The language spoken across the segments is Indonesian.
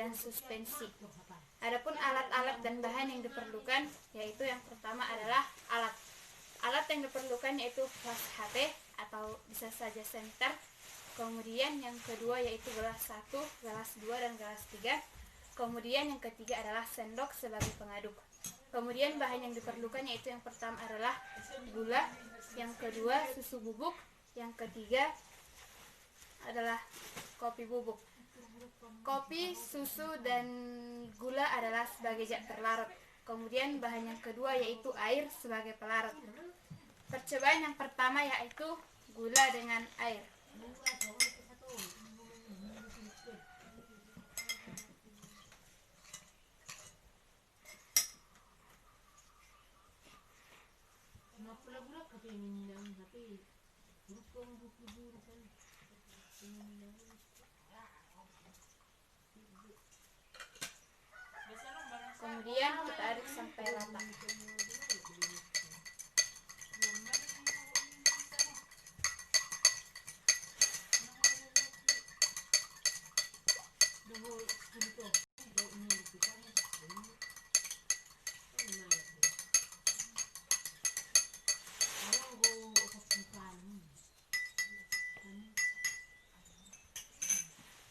dan suspensi. Adapun alat-alat dan bahan yang diperlukan, yaitu yang pertama adalah alat. Alat yang diperlukan yaitu flash HP atau bisa saja senter. Kemudian yang kedua yaitu gelas 1, gelas 2, dan gelas 3. Kemudian yang ketiga adalah sendok sebagai pengaduk. Kemudian bahan yang diperlukan yaitu yang pertama adalah gula, yang kedua susu bubuk, yang ketiga adalah kopi bubuk. Kopi, susu, dan gula adalah sebagai zat pelarut. Kemudian bahan yang kedua yaitu air sebagai pelarut. Percobaan yang pertama yaitu gula dengan air. Kemudian kita aduk sampai rata.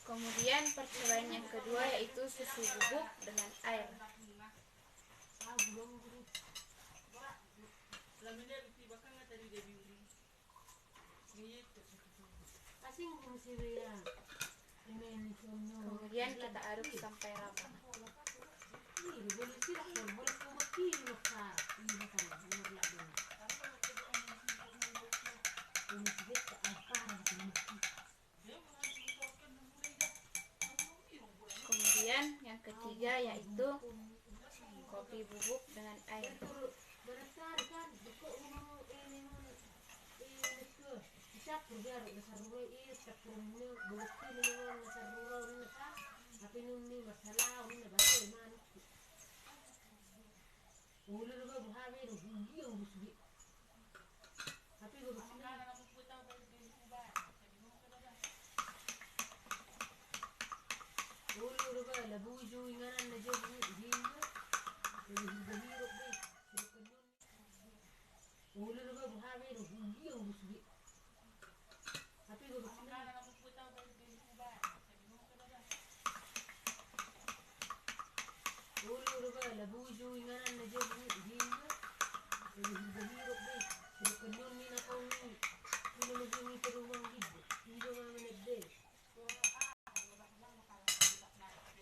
Kemudian percobaan yang kedua yaitu susu bubuk dengan air. Kemudian kita aduk sampai rata. Kemudian yang ketiga yaitu kopi bubuk dengan air.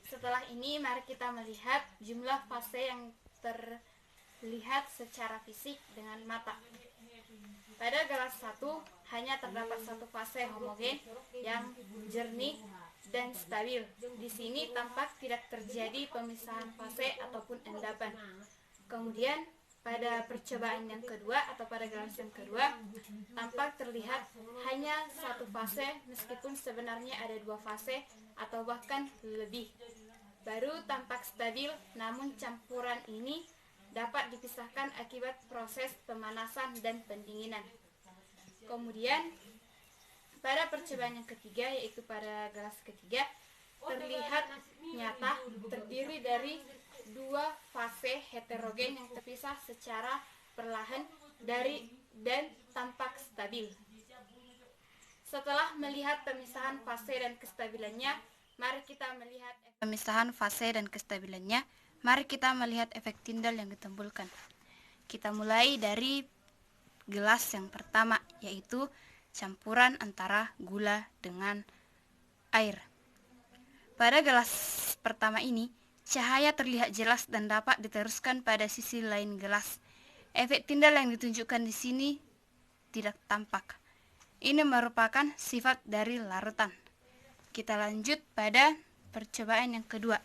Setelah ini mari kita melihat jumlah fase yang terlihat secara fisik dengan mata. Pada gelas 1 hanya terdapat satu fase homogen yang jernih dan stabil. Di sini tampak tidak terjadi pemisahan fase ataupun endapan. Kemudian pada percobaan yang kedua atau pada gelas yang kedua tampak terlihat hanya satu fase meskipun sebenarnya ada dua fase atau bahkan lebih. Baru tampak stabil, namun campuran ini dapat dipisahkan akibat proses pemanasan dan pendinginan. Kemudian pada percobaan yang ketiga yaitu pada gelas ketiga terlihat nyata terdiri dari dua fase heterogen yang terpisah secara perlahan dan tampak stabil. Setelah melihat pemisahan fase dan kestabilannya, mari kita melihat efek Tyndall yang ditimbulkan. Kita mulai dari gelas yang pertama, yaitu campuran antara gula dengan air. Pada gelas pertama ini, cahaya terlihat jelas dan dapat diteruskan pada sisi lain gelas. Efek Tyndall yang ditunjukkan di sini tidak tampak. Ini merupakan sifat dari larutan. Kita lanjut pada percobaan yang kedua.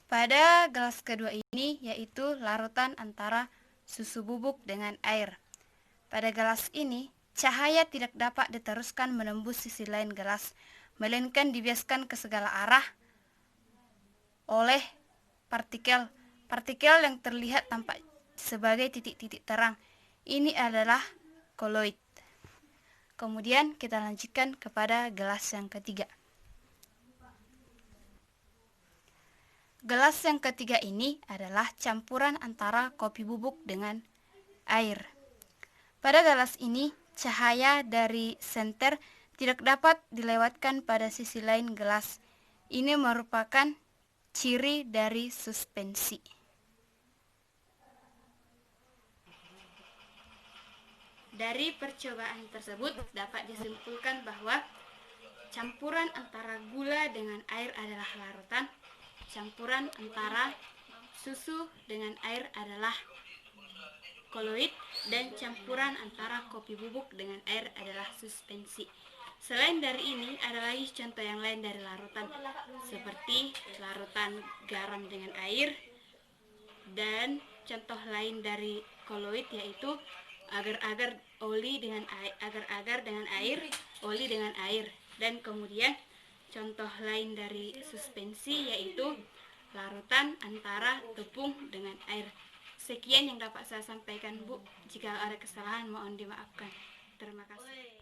Pada gelas kedua ini yaitu larutan antara susu bubuk dengan air. Pada gelas ini, cahaya tidak dapat diteruskan menembus sisi lain gelas, melainkan dibiaskan ke segala arah oleh partikel yang terlihat tampak sebagai titik-titik terang. Ini adalah koloid. Kemudian kita lanjutkan kepada gelas yang ketiga. Gelas yang ketiga ini adalah campuran antara kopi bubuk dengan air. Pada gelas ini, cahaya dari senter tidak dapat dilewatkan pada sisi lain gelas. Ini merupakan ciri dari suspensi. Dari percobaan tersebut dapat disimpulkan bahwa campuran antara gula dengan air adalah larutan, campuran antara susu dengan air adalah koloid, dan campuran antara kopi bubuk dengan air adalah suspensi. Selain dari ini, ada lagi contoh yang lain dari larutan, seperti larutan garam dengan air, dan contoh lain dari koloid yaitu agar-agar dengan air, oli dengan air. Dan kemudian contoh lain dari suspensi yaitu larutan antara tepung dengan air. Sekian yang dapat saya sampaikan, Bu. Jika ada kesalahan mohon dimaafkan. Terima kasih.